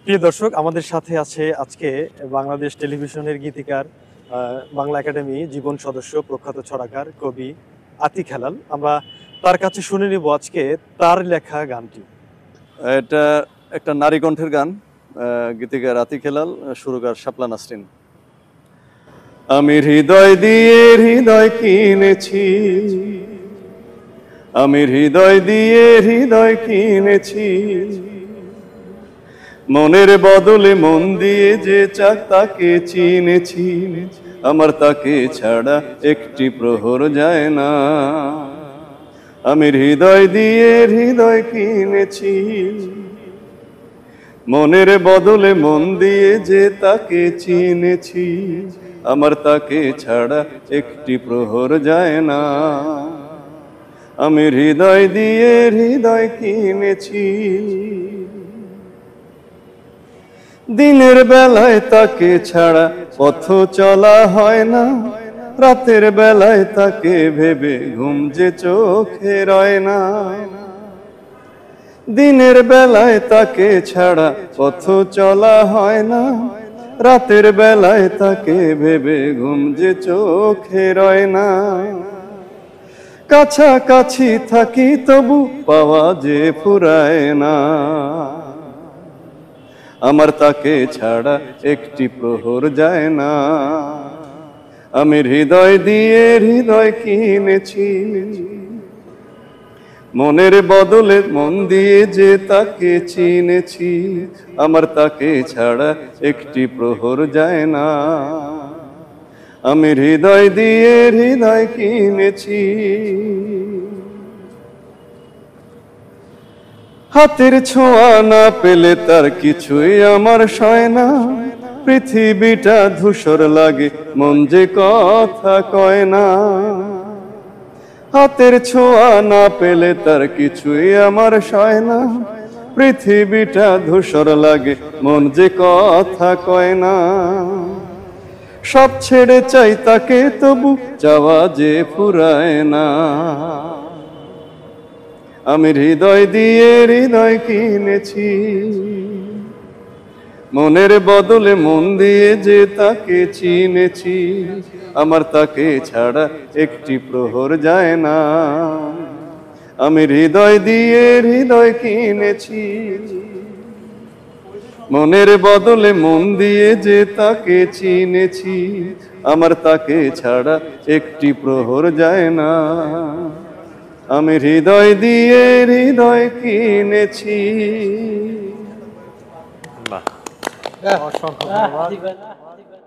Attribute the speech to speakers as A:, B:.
A: প্রিয় দর্শক, আমাদের সাথে আছে আজকে বাংলাদেশ টেলিভিশনের গীতিকার, বাংলা একাডেমি জীবন সদস্য, প্রখ্যাত ছড়াকার, কবি আতিক হেলাল। আমরা তার কাছে শুনে নেব আজকে তার লেখা গানটি।
B: এটা একটা নারী কণ্ঠের গান, গীতিকার আতিক হেলাল, সুরকার শাপলা নাসরিন। আমি হৃদয় দিয়ে হৃদয় কিনেছি, আমি হৃদয় দিয়ে হৃদয় কিনেছি, মনের বদলে মন দিয়ে যে চাক তাকে চিনেছি, আমার তাকে ছাড়া একটি প্রহর যায় না। আমি হৃদয় দিয়ে হৃদয় কিনেছি, মনের বদলে মন দিয়ে যে তাকে চিনেছি, আমার তাকে ছাড়া একটি প্রহর যায় না। আমি হৃদয় দিয়ে হৃদয় কিনেছি, দিনের বেলায় তাকে ছাড়া পথ চলা হয় না, রাতের বেলায় তাকে ভেবে ঘুম যে চোখে রয় না। দিনের বেলায় তাকে ছাড়া পথ চলা হয় না, রাতের বেলায় তাকে ভেবে ঘুম যে চোখে রয় না। কাছাকাছি থাকি তবু পাওয়া যে ফুরায় না, আমার তাকে ছাড়া একটি প্রহর যায় না। আমি হৃদয় দিয়ে হৃদয় কিনেছি, মনের বদলে মন দিয়ে যে তাকে চিনেছি, আমার তাকে ছাড়া একটি প্রহর যায় না। আমি হৃদয় দিয়ে হৃদয় কিনেছি, হাতের ছোঁয়া না পেলে তার কিছুই আমার সয় না। পৃথিবীটা ধূসর লাগে, মন যে কথা কয় না। হাতের ছোঁয়া না পেলে তার কিছুই আমার সয় না। পৃথিবীটা ধূসর লাগে, মন যে কথা কয় না। সব ছেড়ে চাই তাকে তবু চাওয়া যে ফুরায় না। আমি হৃদয় দিয়ে হৃদয় কিনেছি, মনের বদলে মন দিয়ে যে তাকে চিনেছি, আমার তাকে ছাড়া একটি প্রহর যায় না। আমি হৃদয় দিয়ে হৃদয় কিনেছি, মনের বদলে মন দিয়ে যে তাকে চিনেছি, আমার তাকে ছাড়া একটি প্রহর যায় না। আমি হৃদয় দিয়ে হৃদয় কিনেছি।
A: অসংখ্য ধন্যবাদ।